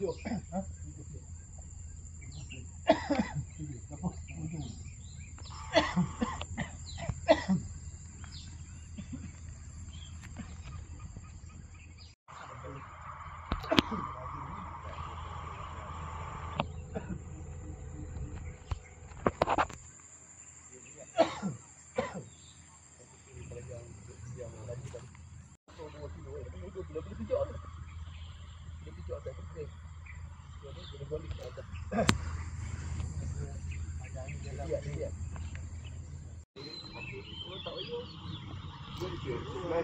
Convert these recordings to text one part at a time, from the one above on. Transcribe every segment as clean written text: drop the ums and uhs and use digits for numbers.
Video. Ha?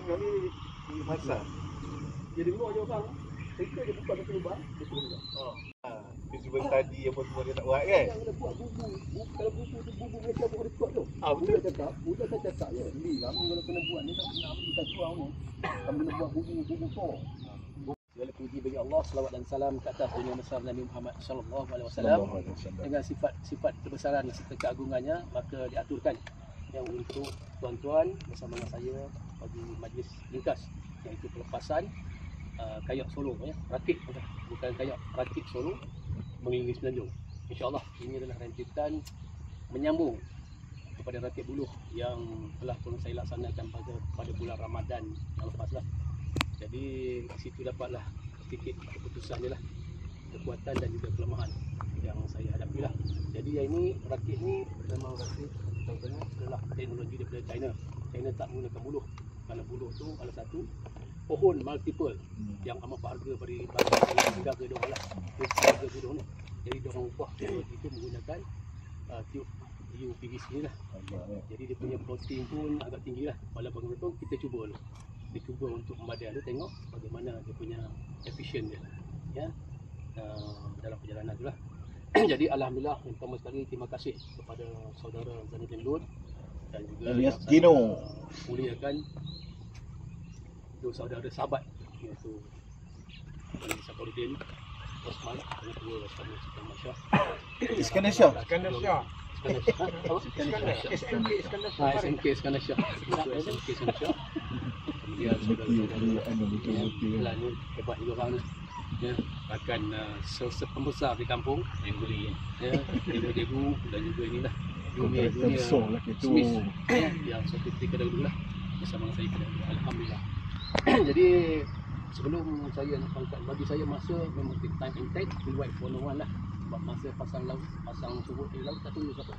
Kali masak. Jadi dulu aja orang. Mereka dia buka satu lubang, dia turun juga. Visual tadi apa semua dia nak buat kan? Yang dia buat bubu. Kalau bubu tu bubu mereka buat rekod tu. Betul. Budak saya cakap je. Li, kamu kalau kena buat ni tak kena ambil kat tuang ni. Kamu kena buat bubu tu. Segala puji bagi Allah, selawat dan salam ke atas dunia besar Nabi Muhammad sallallahu alaihi wasallam. Dengan sifat-sifat kebesaran serta keagungannya, maka diaturkan yang untuk tuan-tuan bersama dengan saya bagi majlis ringkas, iaitu pelepasan kayak solo ya, rakit bukan kayak, rakit solo mengelilingi Semenanjung. InsyaAllah ini adalah rentetan menyambung kepada rakit buluh yang telah pun saya laksanakan pada bulan Ramadan yang lepas lah. Jadi di situ dapatlah sedikit keputusan je lah, kekuatan dan juga kelemahan yang saya hadapi lah. Jadi yang ini, rakit ni memang rakit contohnya adalah teknologi daripada China. China tak menggunakan buluh, kerana buluh tu adalah satu pohon multiple yang amat berharga bagi negara diorang lah, harga buluh ni. Jadi diorang ubah teknologi itu menggunakan tube UPVC ni lah. Jadi dia punya protein pun agak tinggi lah. Walaupun begitu kita cuba dulu. Dia cuba untuk membadai tu, tengok bagaimana dia punya efisien dia ya, dalam perjalanan tu lah. Jadi alhamdulillah, yang pertama sekali terima kasih kepada saudara Zainuddin Lut dan juga alias Gino, muliakan itu saudara sahabat iaitu Sabaruddin Osman dan juga Iskandar Shah. Iskandar Shah. SMK Iskandar Shah. Kemudian saudara-saudara ni hebat juga orang ni. Ya, bahkan pembesar di kampung yang beli ya, Ibu dan juga inilah dunia Smith yang satu ketika dahulu lah bersama saya pada alhamdulillah. Jadi sebelum saya nak pangkat, bagi saya masa memang time and tide keluar for no one lah. Sebab masa pasang surut di laut tak tunggu siapa.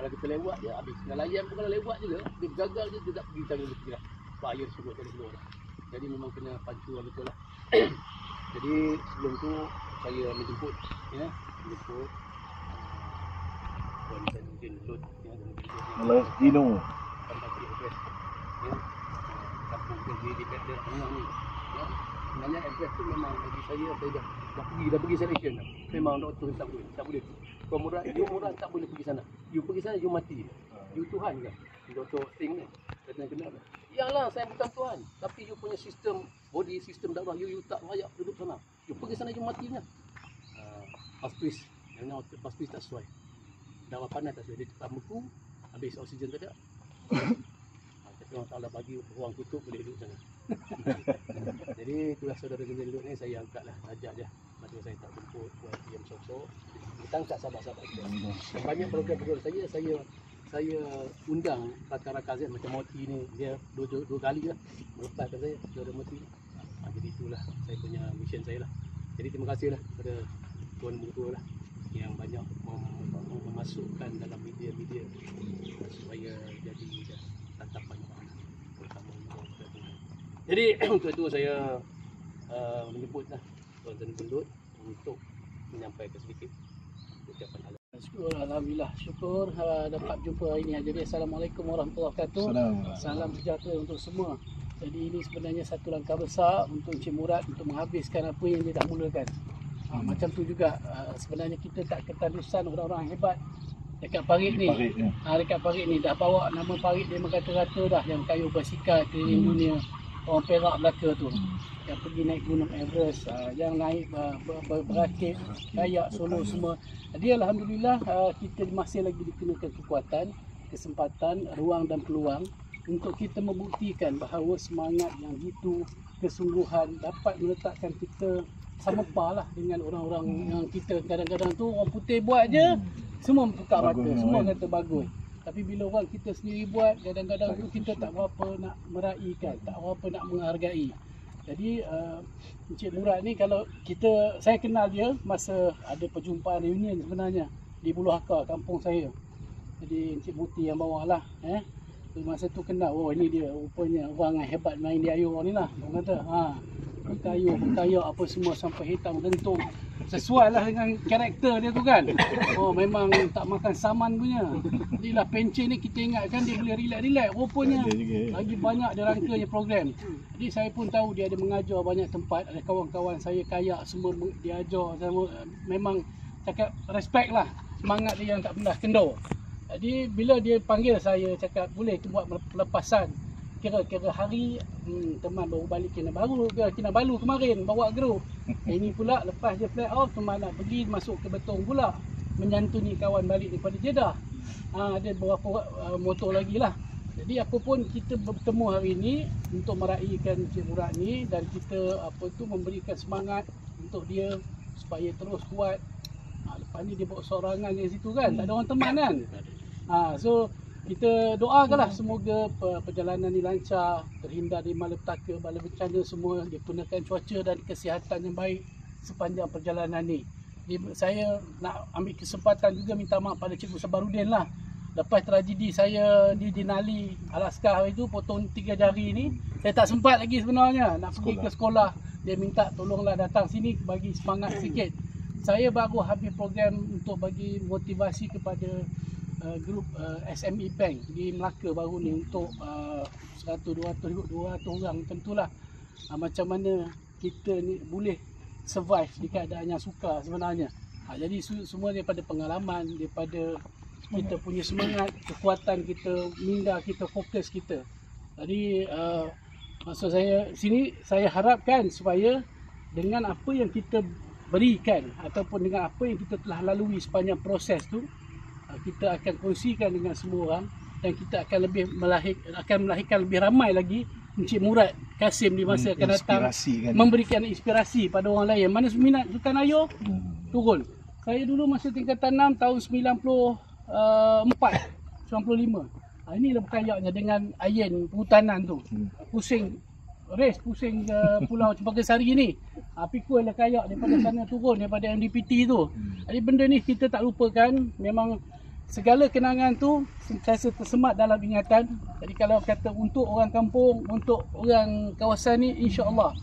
Kalau kita lewat je habis. Nelayan pun kalau lewat juga dia gagal je, dia tak pergi cari rezeki lah. Sebab air surut tak keluar dah. Jadi memang kena pacu lah betul lah. Jadi sebelum tu saya menjemput ya, menjemput Tuan Zainuddin Lut ya, alias Gino. Kembali address ya, kampung di Petra Tengah ni ya. Sebenarnya address tu memang bagi saya dah pergi selection dah. Memang doktor tak boleh. Pemurat tak boleh pergi sana. You pergi sana you mati. You Tuhan ke? Doktor Sting ni kena. Yalah, saya bukan Tuhan, tapi you punya sistem body, sistem darah you tak layak duduk sana. You pergi sana you matinya. Paspris, yang paspris tak sesuai. Darah panas tak sesuai, dia cepat beku, habis oksigen tak ada. Tapi Allah Ta'ala bagi ruang tutup boleh duduk sana. Jadi itulah saudara Zainuddin Lut ni saya angkatlah, ajak je. Masa saya tak jemput buat diam sok-sok. Kita angkat sahabat-sahabat kita. Banyak program-program saya undang rakan-rakan saya macam Moti ni, dia dua kali lah melepaskan saya saudara Moti. Jadi itulah saya punya mission saya lah. Jadi terima kasih lah kepada Tuan Mutua lah yang banyak memasukkan dalam media-media supaya jadi tatapan orang terutama untuk Tuhan. Jadi untuk itu saya menyebut lah Tuan Zainuddin Lut untuk menyampaikan sedikit ucapan syukur. Alhamdulillah, syukur dapat jumpa hari ini. Jadi Assalamualaikum warahmatullahi wabarakatuh. Salam sejahtera untuk semua. Jadi ini sebenarnya satu langkah besar untuk Encik Murad untuk menghabiskan apa yang dia dah mulakan. Macam tu juga sebenarnya kita tak ketadusan orang-orang hebat dekat Parit ni. Dekat Parit ni dah bawa nama Parit dia merata-rata dah, yang kayu basikal keliling dunia. Orang Perak belaka tu yang pergi naik gunung Everest, yang naik berakit, kayak solo semua. Dia alhamdulillah kita masih lagi dikenakan kekuatan, kesempatan, ruang dan peluang untuk kita membuktikan bahawa semangat yang gitu, kesungguhan dapat meletakkan kita sama lah dengan orang-orang yang kita kadang-kadang tu orang putih buat je, semua buka mata, Bagus, semua kan? kata bagus. Tapi bila orang kita sendiri buat, kadang-kadang tu kita tak berapa nak meraihkan, tak berapa nak menghargai. Jadi Encik Murad ni kalau saya kenal dia masa ada perjumpaan reunion sebenarnya di Buluh Hakar, kampung saya. Jadi Encik Buti yang bawah lah. Masa tu kenal, oh ini dia rupanya orang yang hebat main di air ni lah. Orang kata, berkayuk apa semua sampai hitam gentung. Sesuai lah dengan karakter dia tu kan. Oh memang tak makan saman punya. Jadi lah pencen ni kita ingatkan dia boleh relax-relax. Rupanya lagi banyak dia rangkanya program. Jadi saya pun tahu dia ada mengajar banyak tempat. Ada kawan-kawan saya kayak semua dia ajar. Memang cakap respect lah semangat dia yang tak pernah kendor. Jadi bila dia panggil saya cakap boleh buat pelepasan kira-kira hari teman baru balik Kinabalu kemarin bawa grup. Ini pula lepas dia fly off teman nak pergi masuk ke Betong pula menyantuni kawan balik daripada Jeddah. Ada beberapa motor lagi lah. Jadi apa pun kita bertemu hari ini untuk meraihkan Encik Murad ni dan kita memberikan semangat untuk dia supaya terus kuat. Lepas ni dia bawa sorangan di situ kan, tak ada orang teman kan. So kita doakanlah semoga perjalanan ni lancar, terhindar dari malapetaka, bala bencana semua, dipergunakan cuaca dan kesihatan yang baik sepanjang perjalanan ni. Jadi saya nak ambil kesempatan juga minta maaf pada Cikgu Sabarudin lah. Lepas tragedi saya di Denali Alaska hari tu potong 3 jari ni, saya tak sempat lagi sebenarnya nak pergi ke sekolah. Dia minta tolonglah datang sini bagi semangat sikit. Saya baru habis program untuk bagi motivasi kepada grup SME Bank di Melaka baru ni untuk 100-200 orang tentulah macam mana kita ni boleh survive di keadaan yang sukar sebenarnya. Jadi semua daripada pengalaman, daripada kita punya semangat, kekuatan kita, minda kita, fokus kita. Jadi maksud saya sini saya harapkan supaya dengan apa yang kita berikan ataupun dengan apa yang kita telah lalui sepanjang proses tu, kita akan kongsikan dengan semua orang dan kita akan melahirkan lebih ramai lagi Encik Murad Kasim di masa akan datang kan? Memberikan inspirasi pada orang lain. Mana minat sukan air turun. Saya dulu masa tingkatan 6 tahun 94 95. Inilah berkayaknya dengan Ayen perhutanan tu. Pusing ke Pulau Cempaka Sari ni. Pikul lah kayak daripada sana turun daripada MDPT tu. Jadi benda ni kita tak lupakan. Memang segala kenangan tu sentiasa tersemat dalam ingatan. Jadi kalau kata untuk orang kampung, untuk orang kawasan ni, insya-Allah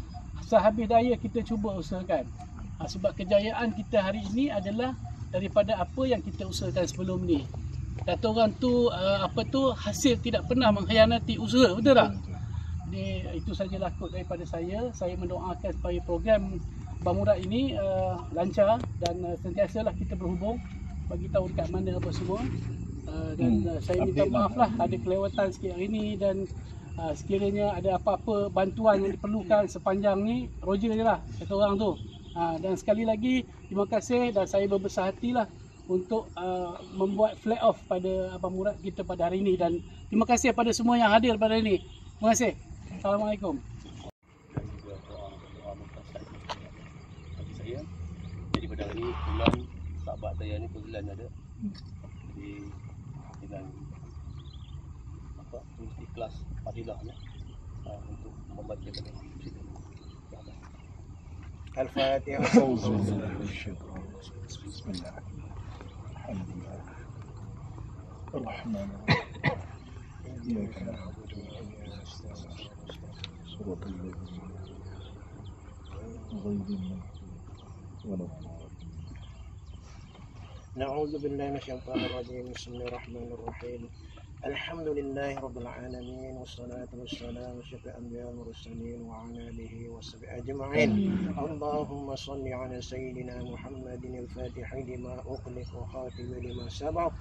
sehabis daya kita cuba usahakan. Sebab kejayaan kita hari ini adalah daripada apa yang kita usahakan sebelum ni. Kata orang tu hasil tidak pernah mengkhianati usaha, betul tak? Jadi itu sajalah kot daripada saya. Saya mendoakan supaya program Abang Murad ini lancar dan sentiasalah kita berhubung, bagi tahu dekat mana apa semua. Dan saya minta maaf lah ada kelewatan sikit hari ni dan sekiranya ada apa-apa bantuan yang diperlukan sepanjang ni, Roger je lah kata orang tu. Dan sekali lagi terima kasih dan saya berbesar hatilah untuk membuat flag off pada Abang Murad kita pada hari ini dan terima kasih pada semua yang hadir pada hari ini. Terima kasih. Assalamualaikum. Dan juga doa bagi saya. Jadi pada hari ini bulan sahabat saya ni kebetulan ada. Jadi dengan mesti kelas Fadilah ya, untuk membaca cerita. Al-Fatihah. Bismillah. Alhamdulillah. Ar-Rahman. إياك نعبد وإياك نستعين صراط الذين غير المغضوب ولا الضالين. نعوذ بالله من الشيطان الرجيم. بسم الله الرحمن الرحيم. الحمد لله رب العالمين والصلاة والسلام على الأنبياء والمرسلين وعلى آله وصحبه أجمعين. اللهم صل على سيدنا محمد الفاتح لما أغلق وخاتم لما سبق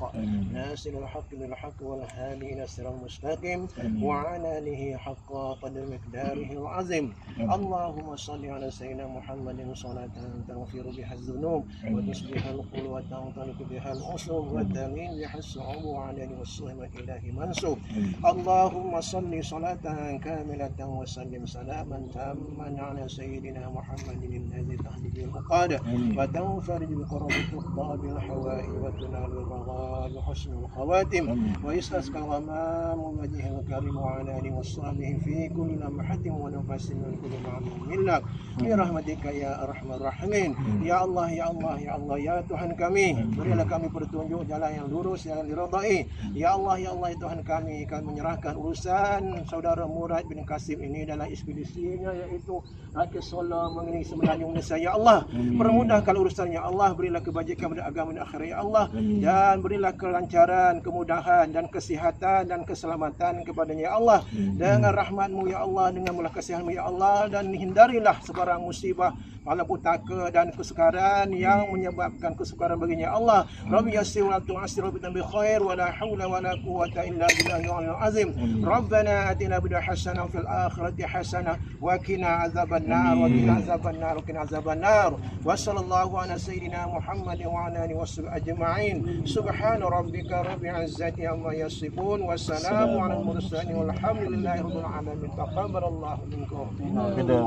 ناصر الحق بالحق والهادي إلى الصراط المستقيم وعلى آله حق قدر مقداره العظيم. اللهم صل على سيدنا محمد صلاة تغفر بها الذنوب وتصلح القلوب وتنطلق بها الأصول وتمين بها الصعوب وعلى آله والصحبة إله منسوب. اللهم صل صلاة كاملة وسلم سلاما تاما على سيدنا محمد الذي تهدي به العقاد وتنفرج بقرب التقى بالحوائج وتنال الرغائب وحسن الخواتم ويستسقى غمام وجه الكريم وعلى آله وصحبه في كل لمحة ونفس من كل معلوم لك برحمتك ya Arhamar Rahimin. Ya Allah, ya Allah, ya Allah, ya Tuhan kami, berilah kami petunjuk jalan yang lurus yang diridai. Ya Allah, ya Allah, ya Tuhan kami menyerahkan urusan saudara Murad bin Kasim ini dalam ekspedisinya, iaitu Rakyat Solo mengenai Semenanjung Malaysia. Ya Allah, permudahkan urusannya. Allah, berilah kebajikan pada agama dan akhirat. Ya Allah, dan berilah kelancaran, kemudahan dan kesihatan dan keselamatan kepadanya. Ya Allah, dengan rahmat-Mu ya Allah, dengan mula kasihan-Mu ya Allah, dan hindarilah sebarang musibah, malapetaka dan kesukaran yang menyebabkan kesukaran baginya. Allah, Rabbi yassir wa la tu'assir wa bi khair wa la haula wa la quwwata illa billahil azim. Rabbana atina bid hasanah fil akhirati hasanah wa qina azabannar wa qina azabannar wa qina azabannar. Wa sallallahu ala sayyidina Muhammad wa ala alihi washabihi ajma'in. Subhana rabbika rabbil izzati amma yasifun wa salamun alal mursalin walhamdulillahi rabbil alamin. Taqabbalallahu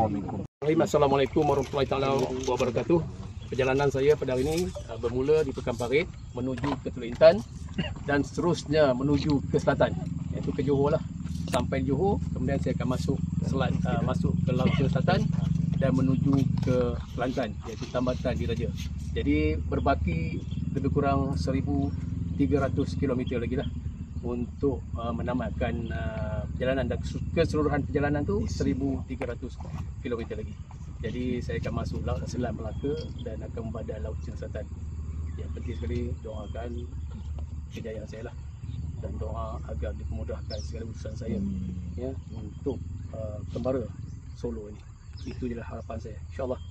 minkum. Assalamualaikum warahmatullahi taala wabarakatuh. Perjalanan saya pada hari ini bermula di Pekan Parit menuju ke Teluk Intan dan seterusnya menuju ke selatan, iaitu ke Johor lah. Sampai Johor, kemudian saya akan masuk ke Laut Selatan dan menuju ke Kelantan, iaitu Tambatan Diraja. Jadi berbaki lebih kurang 1,300 km lagi lah untuk menamatkan perjalanan, dan keseluruhan perjalanan tu 1,300 km lagi. Jadi saya akan masuk Laut Selat Melaka dan akan membadal Laut Cina Selatan. Yang penting sekali doakan kejayaan saya lah, dan doa agar dipermudahkan segala urusan saya ya untuk Kembara Solo ini. Itu je harapan saya, insyaAllah.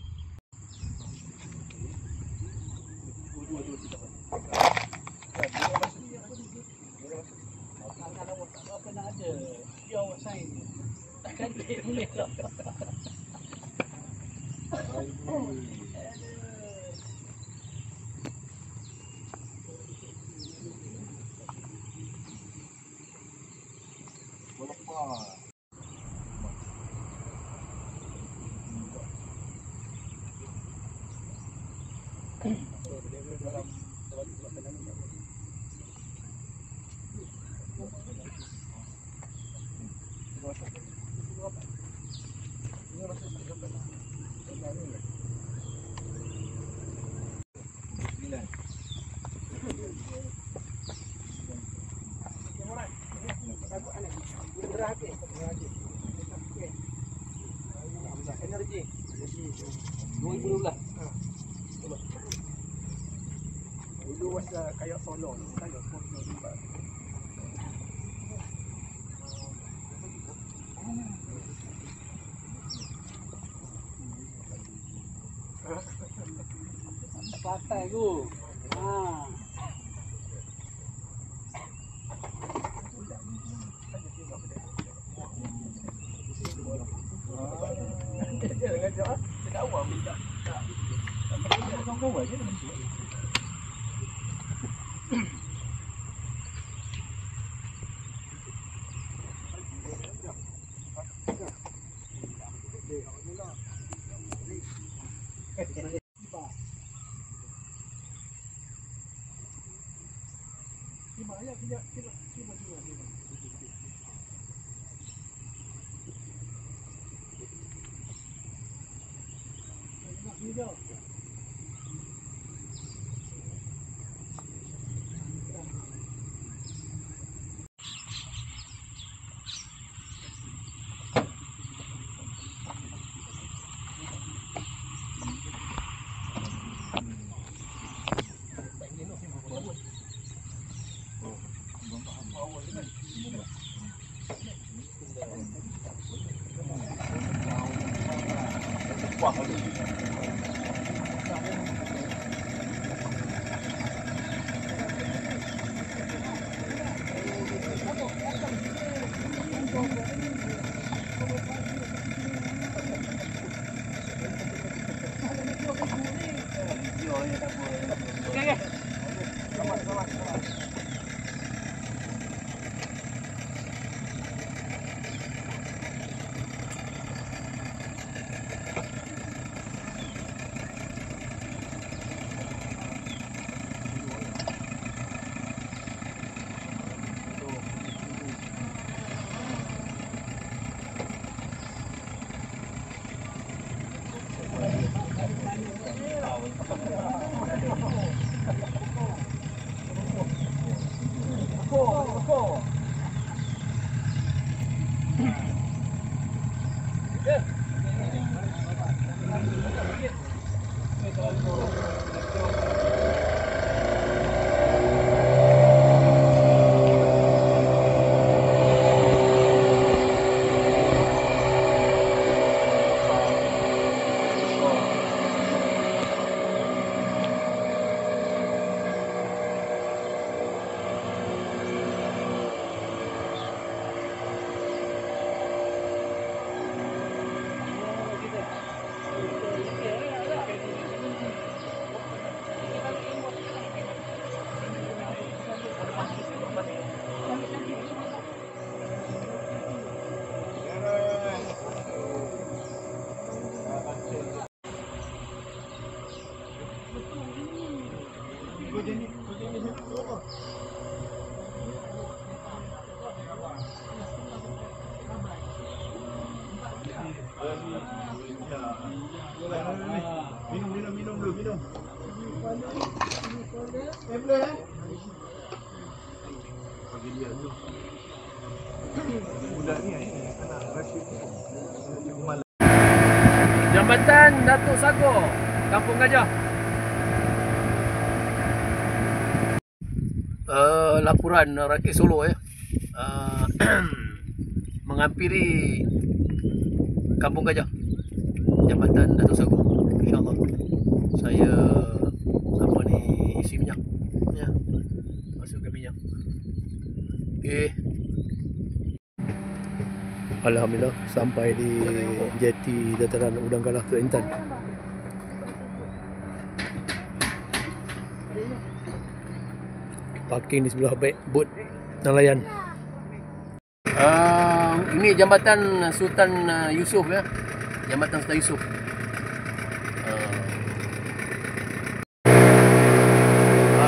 Energi 2012 dulu masa kayak Solo kayak Solo juga. Pakai tu. Tidak awam tidak. Kau aja. Jambatan Datuk Sago, Kampung Gajah. Laporan rakyat Solo ya. Menghampiri Kampung Gajah, Jambatan Datuk Sago. InsyaAllah saya isi minyak ya. Masukkan minyak. Okey. Alhamdulillah sampai di jeti dataran Udang Galah Tok Intan. Parking di sebelah baik bot nelayan. Ini jambatan Sultan Yusof ya. Jambatan Sultan Yusof.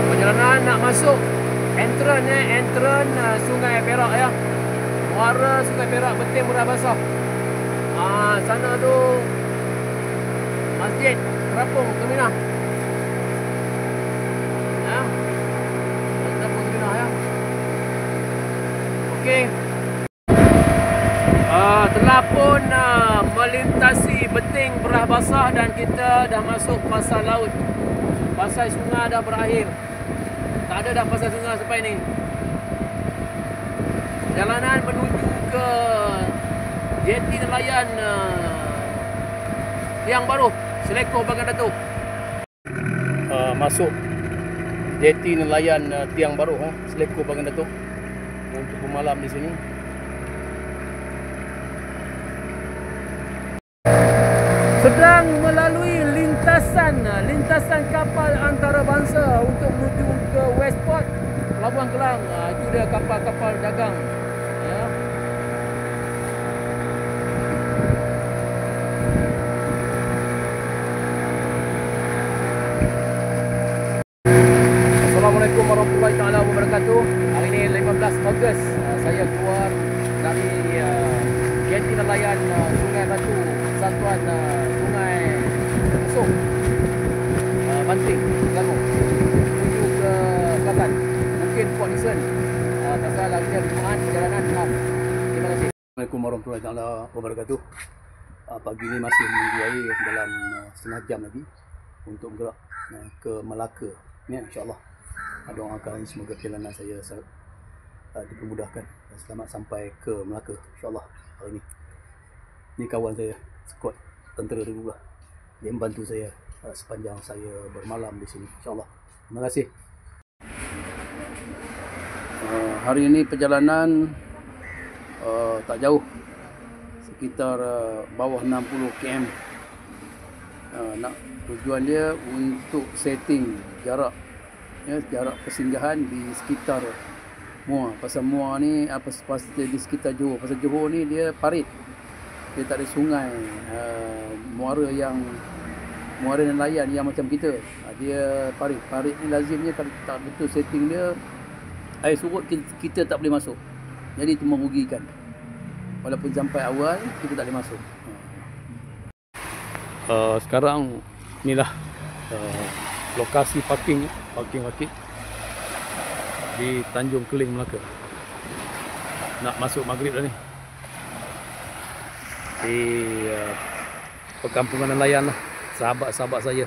Perjalanan nak masuk entrance Sungai Perak ya. Muara Sungai Perak, Beting Murah Basah. Sana tu Masjid Terapung Keminah. Ya. Terapung Keminah ya. Okey. Telah pun melintasi Beting Murah Basah dan kita dah masuk pasar laut. Pasar sungai dah berakhir. Tak ada dah pasar sungai sampai ni. Perjalanan menuju ke jeti nelayan Tiang Baru, Seleko Bagan Datuk. Masuk jeti nelayan Tiang Baru, Seleko Bagan Datuk untuk bermalam di sini. Sedang melalui lintasan kapal antarabangsa untuk menuju ke Westport, Pelabuhan Kelang. Itu dia kapal-kapal dagang. Ya. Assalamualaikum warahmatullahi taala wabarakatuh. Hari ini 15 Ogos, saya keluar dari jeti nelayan Sungai Batu, Satuan Sungai Musuh, Banting, Selangor, menuju ke Kelantan, mungkin Port Dickson. Pasal laginya berkenaan perjalanan. Terima kasih. Assalamualaikum warahmatullahi taala wabarakatuh. Pagi ini masih menunggu air dalam setengah jam lagi untuk bergerak ke Melaka. Ya, insyaAllah. Doakan semoga perjalanan saya dipermudahkan dan selamat sampai ke Melaka insyaAllah hari ini. Ini kawan saya, skuad tentera dulu lah. Dia membantu saya sepanjang saya bermalam di sini insyaAllah. Terima kasih. Hari ini perjalanan tak jauh, sekitar bawah 60 km. Nak tujuan dia untuk setting jarak, ya, jarak persinggahan di sekitar Muar. Pasal Muar ni pasti di sekitar Johor. Pasal Johor ni dia parit, dia tak ada sungai, muara nelayan yang macam kita. Dia parit ni lazimnya kalau tak betul setting dia, air surut kita tak boleh masuk. Jadi itu merugikan. Walaupun sampai awal kita tak boleh masuk. Sekarang inilah lokasi parking di Tanjung Keling, Melaka. Nak masuk maghrib dah ni. Di perkampungan nelayan lah, sahabat-sahabat saya.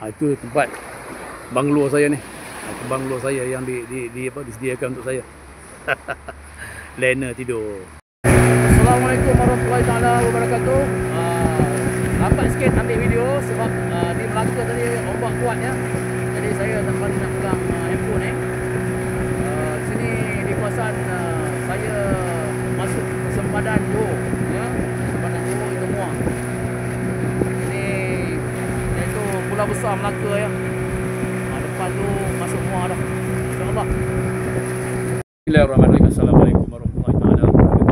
Itu tempat banglo saya ni. Itu banglo saya yang disediakan untuk saya. Lena tidur. Assalamualaikum warahmatullahi taala wabarakatuh. Lambat sikit ambil video sebab di Melaka tadi ombak kuat ya. Jadi saya tak berani nak pegang handphone ni. Sini di kawasan saya masuk sempadan Johor ya. Sempadan Johor itu Muar. Ini iaitu Pulau Besar Melaka ya. Depan tu masuk Muar dah. Insya-Allah. Bismillahirrahmanirrahim. Assalamualaikum warahmatullahi taala wabarakatuh.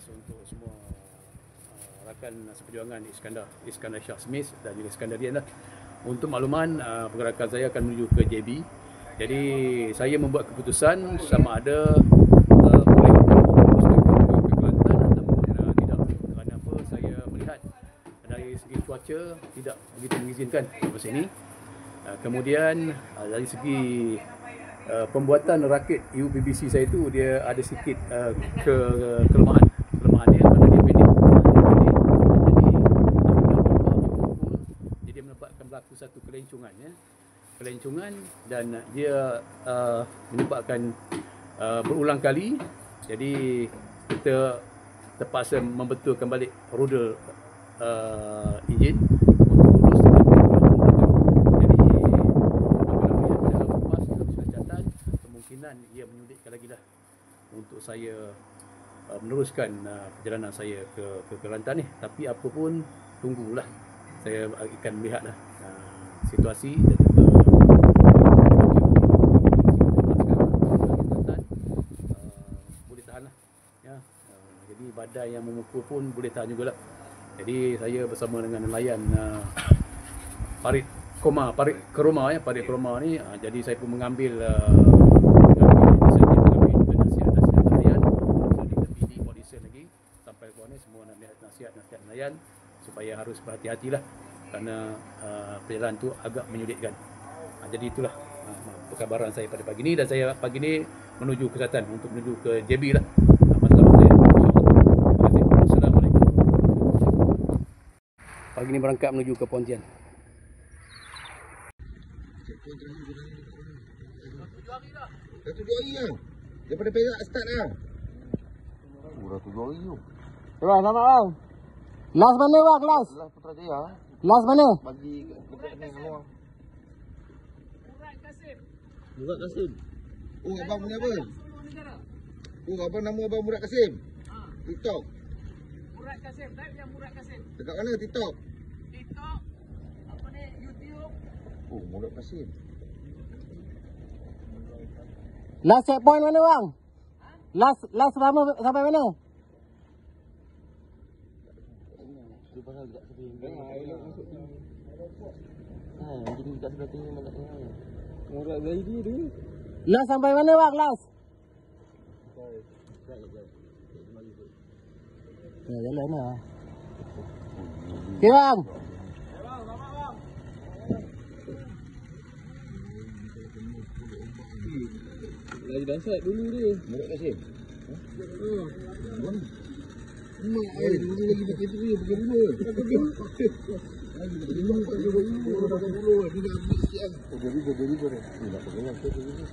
Untuk semua rakan seperjuangan Iskandar Shah Smith dan juga Iskandarian lah. Untuk makluman, pergerakan saya akan menuju ke JB. Jadi saya membuat keputusan sama ada boleh cuaca tidak begitu mengizinkan di sini. Kemudian dari segi pembuatan rakit UPVC saya itu dia ada sedikit kelemahan dia kerana dia pendek. Jadi dia menyebabkan berlaku satu kelencongan dan dia menyebabkan berulang kali. Jadi kita terpaksa membetulkan balik roda enjin untuk lurus dengan kemungkinan ia menyulitkan lagi dah untuk saya meneruskan perjalanan saya ke Kelantan ni. Tapi apa pun, tunggulah, saya akan melihatlah situasi dan juga boleh tahan lah ya. Jadi badai yang memukul pun boleh tahan jugalah. Jadi saya bersama dengan nelayan parit Keroma ni, jadi saya pun mengambil nasihat-nasihat nelayan. Jadi lebih di audition lagi sampai ke ni semua nasihat-nasihat nelayan supaya harus berhati-hatilah kerana perjalanan tu agak menyulitkan. Jadi itulah perkabaran saya pada pagi ni, dan saya pagi ni menuju ke selatan untuk menuju ke JB lah. Masalah saya. Terima kasih. Assalamualaikum. Pagi ni berangkat menuju ke Pontian. Satu 2 hari lah. Daripada Perak start lah. Dah 7 hari tu. Bang, selamat bang. Last mana bang? Last Putrajaya. Last mana? Bagi dekat ni semua. Murad Kasim. Oh, abang punya apa? Oh, abang nama abang Murad Kasim. TikTok. Murad Kasim, type yang Murad Kasim. Dekat mana TikTok? TikTok, apa ni, YouTube. Oh, Murad Kasim. Last checkpoint mana bang? Last sampai mana? Dia pasal dekat sebelah. Jadi dekat sebelah tengah nampaknya. Murad Zaidi tu. Last sampai mana bang? Last? Ya, jalan lah. Okay bang. Lagi dasar dulu dia. Murad Kasim. Mak dulu lagi pakai tu dia pakai dulu. Lagi dulu pakai dulu. Dia ambil sikit kan. Oh, jadi dia. Ni nak pakai apa tu ni?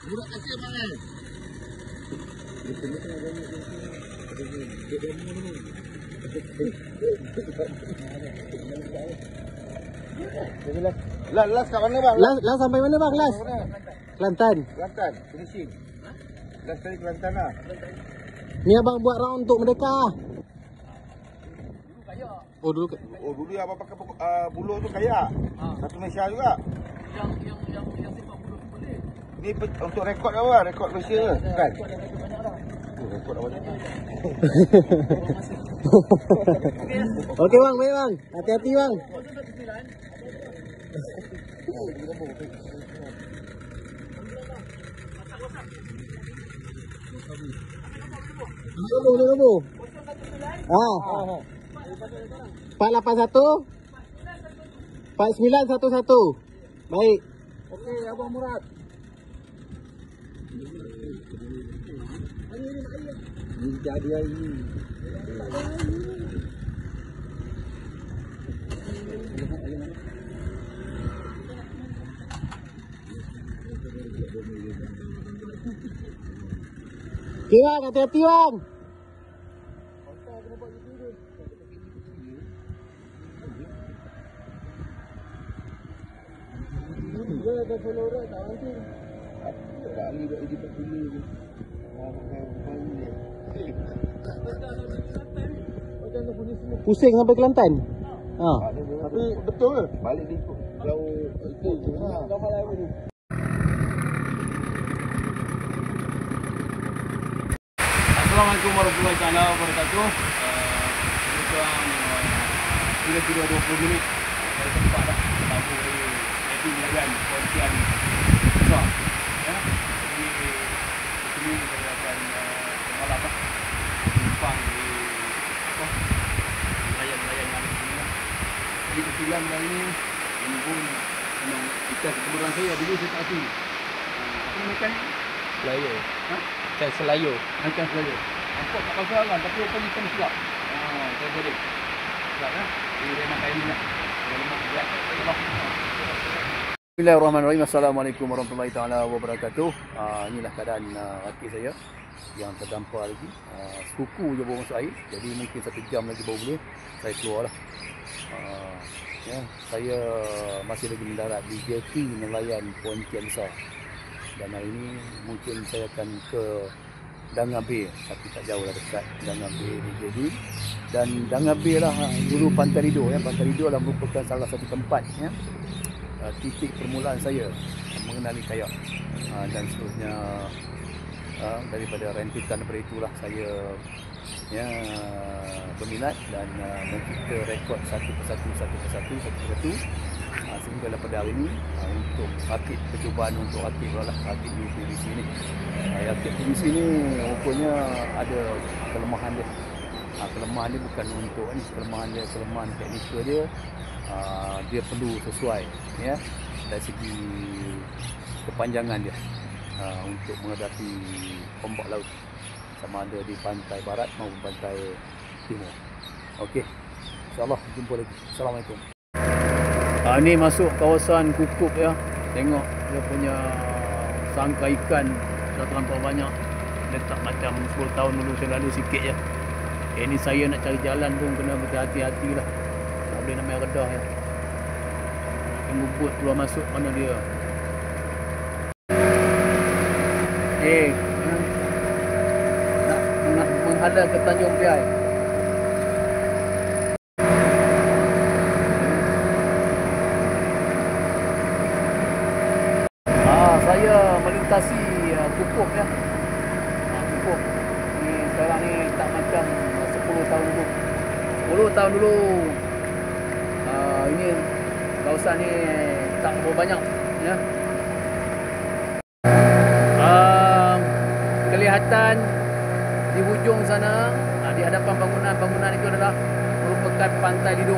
Murad Kasim mana? Last kat mana bang? Last sampai mana bang? Last? Kelantan. Kelantan, finishing. Last kali Kelantan lah. Ni abang buat round untuk Merdeka. Oh dulu. Oh dulu abang pakai buluh tu kayak. Satu Malaysia juga. Yang simpan bulu tu boleh. Ni untuk rekod apa? Rekod Malaysia ke? Kan? Rekod apa banyak. Okey bang, baik bang. Hati-hati bang. Nombor. Ah. 481 4911. Baik. Okey, abang Murad. Ini jadi hari ni. Okey bang, hati-hati bang. Dia ada follow road tak nanti. Kali buat lagi tak dulu je. Pusing sampai Kelantan. Ha. Tapi betul ke? Balik di jauh itu je lah. Assalamualaikum warahmatullahi wabarakatuh. Lebih kurang 20 minit dari tempat dah. Lampu dari di nelayan Pontian besar. Ya. Jadi di sini saya akan malam numpang di nelayan-nelayan yang ada di sini. Jadi kebetulan ini pun memang ikan kebetulan saya dulu saya tak tahu. Apa nama ikan? Selayo. Ha? Ikan selayo. Ikan selayo. Nampak tak pasal kan, tapi apa ikan sedap. Saya boleh. Sedap kan? Ini dia makan ini lah. Lemak sedap. Bismillahirrahmanirrahim. Assalamualaikum warahmatullahi taala wabarakatuh. Inilah keadaan hati saya yang terdampar lagi. Suku je baru masuk air. Jadi mungkin 1 jam lagi baru boleh saya keluar lah. Ya, saya masih lagi mendarat di jeti nelayan Pontian Besar. Dan hari ini mungkin saya akan ke Danga Bay, tapi tak jauh lah, dekat Danga Bay di JD. Dan Danga Bay lah dulu Pantai Lido ya. Pantai Lido adalah merupakan salah satu tempat ya, titik permulaan saya mengenali kayak dan seterusnya. Daripada rentetan daripada itulah saya ya berminat dan mencipta rekod satu persatu sehingga pada hari ini untuk rakit percubaan untuk rakit PVC ni. Rakit PVC ni rupanya ada kelemahan dia. Kelemahan dia bukan untuk ni, kelemahan teknikal dia. Dia perlu sesuai ya dari segi kepanjangan dia untuk menghadapi ombak laut, sama ada di pantai barat maupun pantai timur. Okey, insyaAllah jumpa lagi. Assalamualaikum. Ini masuk kawasan Kukuk ya. Tengok dia punya sangka ikan dah terlampau banyak. Letak macam 10 tahun dulu saya lalu sikit je. Ini saya nak cari jalan pun kena berhati-hati lah. Tak boleh nak main redah ya. Ngebut keluar masuk mana dia. Nak menghadap ke Tanjung Piai. Saya melintasi Kukuk ya. Kukuk ni sekarang ni tak macam 10 tahun dulu. 10 tahun dulu ini kawasan ni tak berapa banyak ya. Kelihatan di hujung sana, di hadapan bangunan itu adalah merupakan Pantai Lido.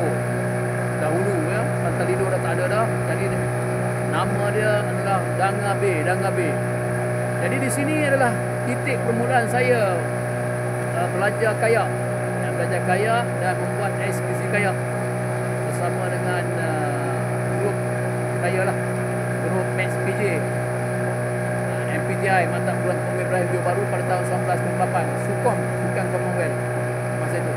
Dahulu ya, Pantai Lido dah tak ada dah. Jadi nama dia adalah Danga Bay. Jadi di sini adalah titik permulaan saya belajar kayak dan membuat ekspedisi kayak bersama dengan grup saya lah, grup MaxPJ. MPTI, Mantap Perguruan Tinggi Ibrahim Johor Bahru pada tahun 1998. Sukan Commonwealth masa itu.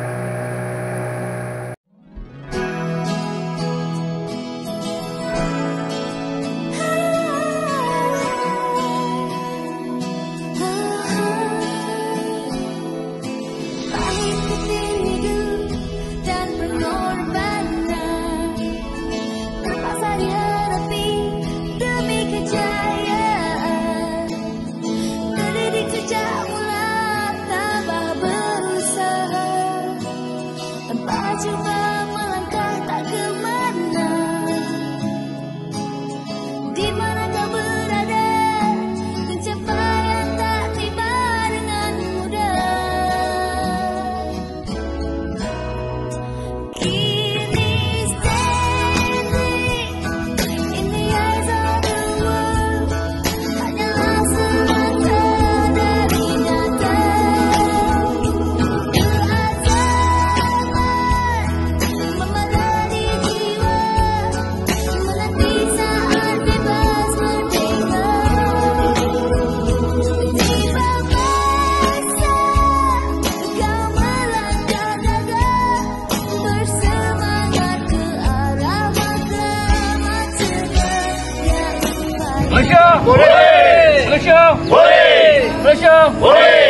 Malaysia boleh! Malaysia boleh! Malaysia boleh!